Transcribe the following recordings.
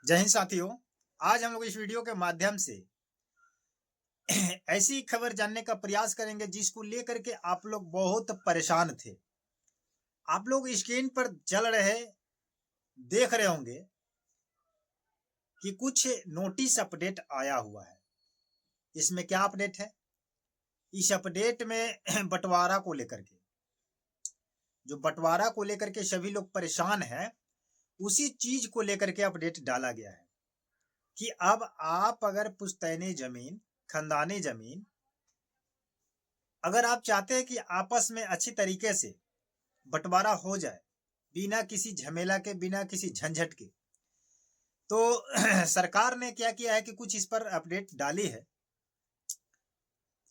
जय हिंद साथियों। आज हम लोग इस वीडियो के माध्यम से ऐसी खबर जानने का प्रयास करेंगे जिसको लेकर के आप लोग बहुत परेशान थे। आप लोग स्क्रीन पर चल रहे देख रहे होंगे कि कुछ नोटिस अपडेट आया हुआ है। इसमें क्या अपडेट है? इस अपडेट में बंटवारा को लेकर के, जो बंटवारा को लेकर के सभी लोग परेशान हैं, उसी चीज को लेकर के अपडेट डाला गया है कि अब आप अगर पुश्तैनी जमीन, खानदानी जमीन, अगर आप चाहते हैं कि आपस में अच्छी तरीके से बंटवारा हो जाए, बिना किसी झमेला के, बिना किसी झंझट के, तो सरकार ने क्या किया है कि कुछ इस पर अपडेट डाली है।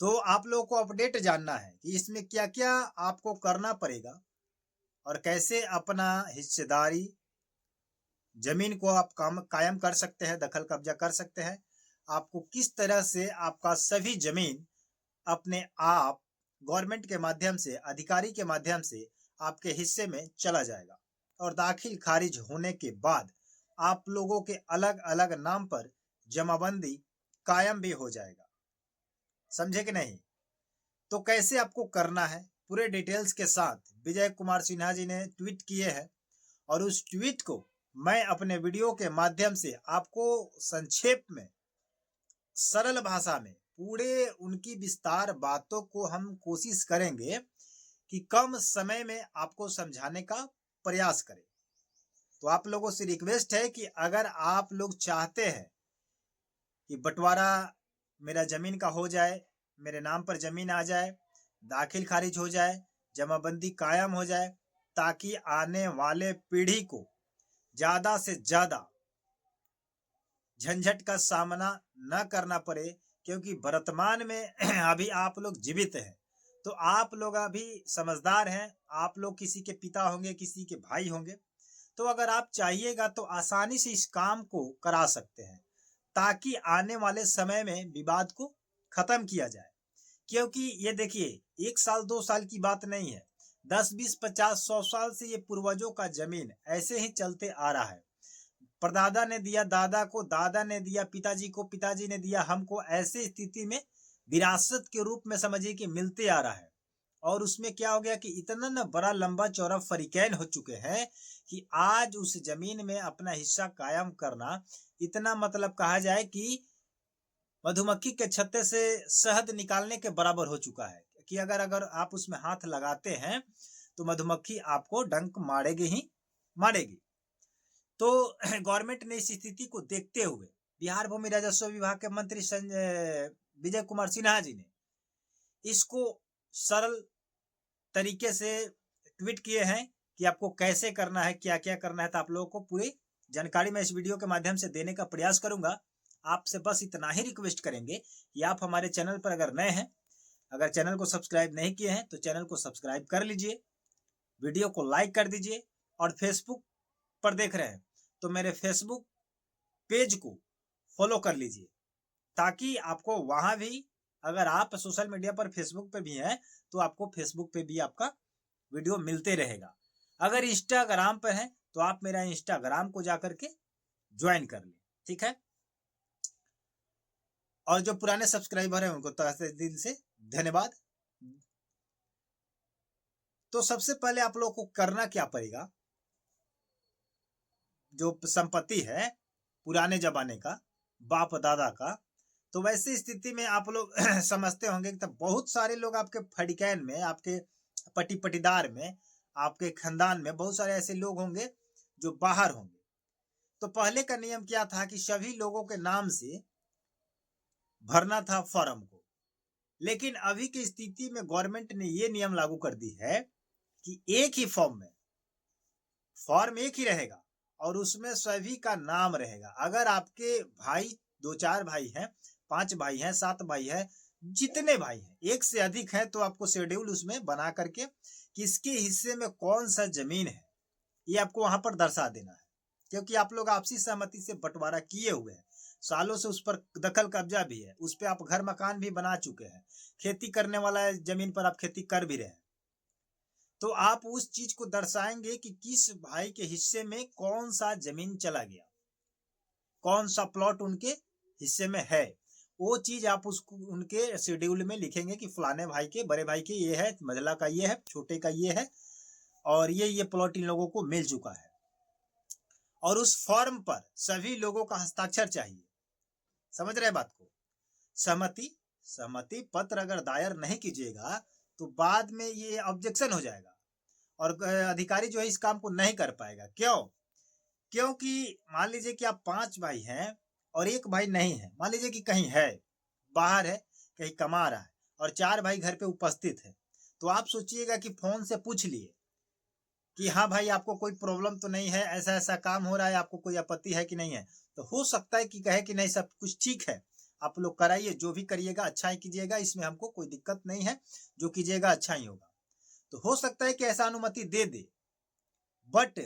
तो आप लोगों को अपडेट जानना है कि इसमें क्या क्या आपको करना पड़ेगा और कैसे अपना हिस्सेदारी जमीन को आप कायम कर सकते हैं, दखल कब्जा कर सकते हैं। आपको किस तरह से आपका सभी जमीन अपने आप गवर्नमेंट के माध्यम से, अधिकारी के माध्यम से आपके हिस्से में चला जाएगा और दाखिल खारिज होने के बाद आप लोगों के अलग अलग नाम पर जमाबंदी कायम भी हो जाएगा। समझे कि नहीं? तो कैसे आपको करना है, पूरे डिटेल्स के साथ विजय कुमार सिन्हा जी ने ट्वीट किए हैं और उस ट्वीट को मैं अपने वीडियो के माध्यम से आपको संक्षेप में, सरल भाषा में, पूरे उनकी विस्तार बातों को हम कोशिश करेंगे कि कम समय में आपको समझाने का प्रयास करें। तो आप लोगों से रिक्वेस्ट है कि अगर आप लोग चाहते हैं कि बंटवारा मेरा जमीन का हो जाए, मेरे नाम पर जमीन आ जाए, दाखिल खारिज हो जाए, जमाबंदी कायम हो जाए, ताकि आने वाले पीढ़ी को ज्यादा से ज्यादा झंझट का सामना न करना पड़े, क्योंकि वर्तमान में अभी आप लोग जीवित हैं, तो आप लोग अभी समझदार हैं, आप लोग किसी के पिता होंगे, किसी के भाई होंगे, तो अगर आप चाहिएगा तो आसानी से इस काम को करा सकते हैं, ताकि आने वाले समय में विवाद को खत्म किया जाए। क्योंकि ये देखिए, 1 साल 2 साल की बात नहीं है, 10 20 50 100 साल से ये पूर्वजों का जमीन ऐसे ही चलते आ रहा है। परदादा ने दिया दादा को, दादा ने दिया पिताजी को, पिताजी ने दिया हमको, ऐसे स्थिति में विरासत के रूप में समझिए कि मिलते आ रहा है। और उसमें क्या हो गया कि इतना ना बड़ा लंबा चौड़ा फरीकैन हो चुके हैं कि आज उस जमीन में अपना हिस्सा कायम करना इतना, मतलब कहा जाए कि मधुमक्खी के छत्ते से शहद निकालने के बराबर हो चुका है कि अगर अगर आप उसमें हाथ लगाते हैं तो मधुमक्खी आपको डंक मारेगी ही मारेगी। तो गवर्नमेंट ने इस स्थिति को देखते हुए बिहार भूमि राजस्व विभाग के मंत्री संजय विजय कुमार सिन्हा जी ने इसको सरल तरीके से ट्वीट किए हैं कि आपको कैसे करना है, क्या क्या करना है। तो आप लोगों को पूरी जानकारी मैं इस वीडियो के माध्यम से देने का प्रयास करूंगा। आपसे बस इतना ही रिक्वेस्ट करेंगे कि आप हमारे चैनल पर अगर नए हैं, अगर चैनल को सब्सक्राइब नहीं किए हैं तो चैनल को सब्सक्राइब कर लीजिए, वीडियो को लाइक कर दीजिए, और फेसबुक पर देख रहे हैं तो मेरे फेसबुक पेज को फॉलो कर लीजिए, ताकि आपको वहां भी, अगर आप सोशल मीडिया पर फेसबुक पे भी हैं तो आपको फेसबुक पे भी आपका वीडियो मिलते रहेगा। अगर इंस्टाग्राम पर है तो आप मेरा इंस्टाग्राम को जाकर के ज्वाइन कर लें, ठीक है? और जो पुराने सब्सक्राइबर हैं उनको तहे दिल से धन्यवाद। तो सबसे पहले आप लोग को करना क्या पड़ेगा, जो संपत्ति है पुराने जमाने का, बाप दादा का, तो वैसी स्थिति में आप लोग समझते होंगे कि तब बहुत सारे लोग आपके फड़िकैन में, आपके पट्टी पट्टीदार में, आपके खानदान में बहुत सारे ऐसे लोग होंगे जो बाहर होंगे। तो पहले का नियम क्या था कि सभी लोगों के नाम से भरना था फॉर्म को, लेकिन अभी की स्थिति में गवर्नमेंट ने ये नियम लागू कर दी है कि एक ही फॉर्म एक ही रहेगा और उसमें सभी का नाम रहेगा। अगर आपके भाई 2 4 भाई हैं, 5 भाई हैं, 7 भाई हैं, जितने भाई हैं, एक से अधिक है, तो आपको शेड्यूल उसमें बना करके किसके हिस्से में कौन सा जमीन है ये आपको वहां पर दर्शा देना है। क्योंकि आप लोग आपसी सहमति से बंटवारा किए हुए हैं, सालों से उस पर दखल कब्जा भी है, उस पर आप घर मकान भी बना चुके हैं, खेती करने वाला जमीन पर आप खेती कर भी रहे हैं। तो आप उस चीज को दर्शाएंगे कि किस भाई के हिस्से में कौन सा जमीन चला गया। कौन सा प्लॉट उनके हिस्से में है, वो चीज आप उसको उनके शेड्यूल में लिखेंगे कि फलाने भाई के, बड़े भाई के ये है, मझला का ये है, छोटे का ये है, और ये प्लॉट इन लोगों को मिल चुका है। और उस फॉर्म पर सभी लोगों का हस्ताक्षर चाहिए। समझ रहे बात को? सहमति पत्र अगर दायर नहीं कीजिएगा तो बाद में ये ऑब्जेक्शन हो जाएगा और अधिकारी जो है इस काम को नहीं कर पाएगा। क्यों? क्योंकि मान लीजिए कि आप 5 भाई हैं और एक भाई नहीं है, मान लीजिए कि कहीं है, बाहर है, कहीं कमा रहा है, और 4 भाई घर पे उपस्थित है, तो आप सोचिएगा कि फोन से पूछ लिए कि हाँ भाई आपको कोई प्रॉब्लम तो नहीं है, ऐसा ऐसा काम हो रहा है, आपको कोई आपत्ति है कि नहीं है, तो हो सकता है कि कहे कि नहीं सब कुछ ठीक है, आप लोग कराइए, जो भी करिएगा अच्छा ही कीजिएगा, इसमें हमको कोई दिक्कत नहीं है, जो कीजिएगा अच्छा ही होगा। तो हो सकता है कि ऐसा अनुमति दे दे, बट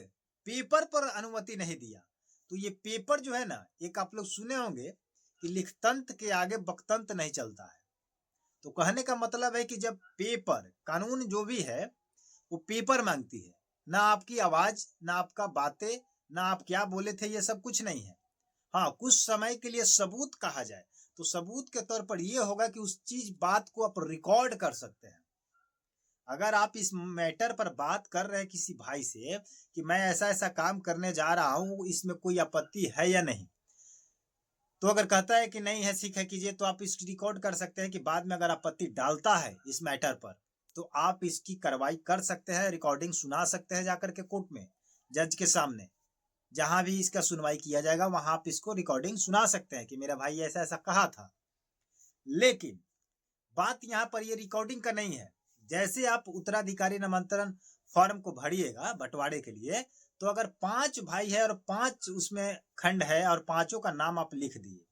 पेपर पर अनुमति नहीं दिया। तो ये पेपर जो है ना, एक आप लोग सुने होंगे कि लिखतंत के आगे बकतंत नहीं चलता है। तो कहने का मतलब है कि जब पेपर, कानून जो भी है वो पेपर मांगती है, ना आपकी आवाज, ना आपका बातें, ना आप क्या बोले थे, ये सब कुछ नहीं है। हाँ, कुछ समय के लिए सबूत कहा जाए तो सबूत के तौर पर यह होगा कि उस चीज बात को आप रिकॉर्ड कर सकते हैं। अगर आप इस मैटर पर बात कर रहे हैं किसी भाई से कि मैं ऐसा ऐसा काम करने जा रहा हूं, इसमें कोई आपत्ति है या नहीं, तो अगर कहता है कि नहीं है, ठीक है कीजिए, तो आप इसकी रिकॉर्ड कर सकते हैं कि बाद में अगर आपत्ति डालता है इस मैटर पर तो आप इसकी कार्रवाई कर सकते हैं, रिकॉर्डिंग सुना सकते हैं जाकर के कोर्ट में, जज के सामने, जहां भी इसका सुनवाई किया जाएगा वहां आप इसको रिकॉर्डिंग सुना सकते हैं कि मेरा भाई ऐसा ऐसा कहा था। लेकिन बात यहाँ पर ये रिकॉर्डिंग का नहीं है। जैसे आप उत्तराधिकारी नामांतरण फॉर्म को भरिएगा बंटवारे के लिए, तो अगर 5 भाई है और 5 उसमें खंड है और पांचों का नाम आप लिख दिए,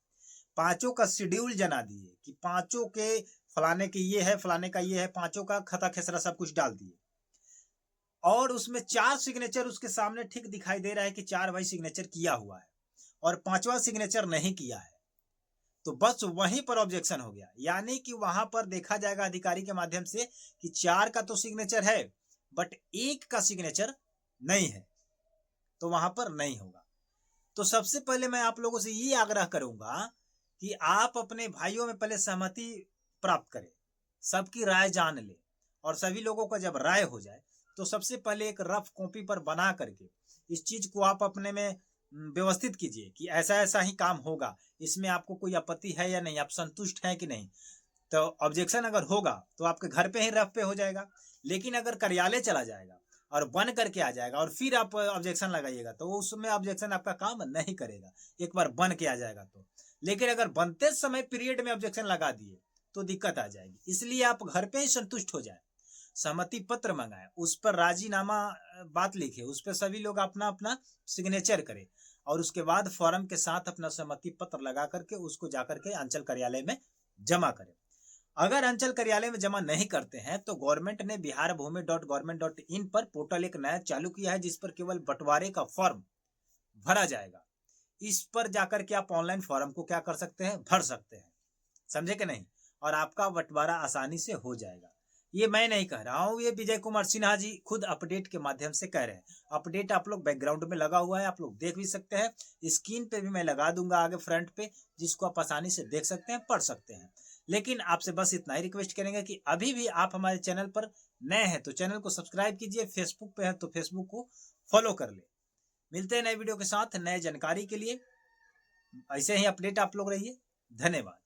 पांचों का शेड्यूल जना दिए कि पांचों के फलाने के ये है, फलाने का ये है, पांचों का खता खेसरा सब कुछ डाल दिए, और उसमें 4 सिग्नेचर उसके सामने ठीक दिखाई दे रहा है कि 4 भाई सिग्नेचर किया हुआ है और 5वां सिग्नेचर नहीं किया है, तो बस वहीं पर ऑब्जेक्शन हो गया। यानी कि वहां पर देखा जाएगा अधिकारी के माध्यम से कि 4 का तो सिग्नेचर है बट 1 का सिग्नेचर नहीं है, तो वहां पर नहीं होगा। तो सबसे पहले मैं आप लोगों से ये आग्रह करूंगा कि आप अपने भाइयों में पहले सहमति प्राप्त करें, सबकी राय जान ले, और सभी लोगों का जब राय हो जाए तो सबसे पहले एक रफ कॉपी पर बना करके इस चीज को आप अपने में व्यवस्थित कीजिए कि ऐसा ऐसा ही काम होगा, इसमें आपको कोई आपत्ति है या नहीं, आप संतुष्ट हैं कि नहीं। तो ऑब्जेक्शन अगर होगा तो आपके घर पे ही रफ पे हो जाएगा, लेकिन अगर कार्यालय चला जाएगा और बन करके आ जाएगा और फिर आप ऑब्जेक्शन लगाइएगा तो उसमें ऑब्जेक्शन आपका काम नहीं करेगा, एक बार बन के आ जाएगा तो। लेकिन अगर बनते समय पीरियड में ऑब्जेक्शन लगा दिए तो दिक्कत आ जाएगी, इसलिए आप घर पे ही संतुष्ट हो जाए, सहमति पत्र मंगाए, उस पर राजीनामा बात लिखे, उस पर सभी लोग अपना अपना सिग्नेचर करें और उसके बाद फॉर्म के साथ अपना सहमति पत्र लगा करके उसको जाकर के अंचल कार्यालय में जमा करें। अगर अंचल कार्यालय में जमा नहीं करते हैं तो गवर्नमेंट ने biharabhumi.government.in पर पोर्टल एक नया चालू किया है जिस पर केवल बंटवारे का फॉर्म भरा जाएगा। इस पर जाकर के आप ऑनलाइन फॉर्म को क्या कर सकते हैं, भर सकते हैं, समझे कि नहीं, और आपका बंटवारा आसानी से हो जाएगा। ये मैं नहीं कह रहा हूँ, ये विजय कुमार सिन्हा जी खुद अपडेट के माध्यम से कह रहे हैं। अपडेट आप लोग बैकग्राउंड में लगा हुआ है, आप लोग देख भी सकते हैं, स्क्रीन पे भी मैं लगा दूंगा आगे फ्रंट पे, जिसको आप आसानी से देख सकते हैं, पढ़ सकते हैं। लेकिन आपसे बस इतना ही रिक्वेस्ट करेंगे कि अभी भी आप हमारे चैनल पर नए हैं तो चैनल को सब्सक्राइब कीजिए, फेसबुक पे है तो फेसबुक को फॉलो कर ले। मिलते हैं नए वीडियो के साथ नए जानकारी के लिए, ऐसे ही अपडेट आप लोग रहिए। धन्यवाद।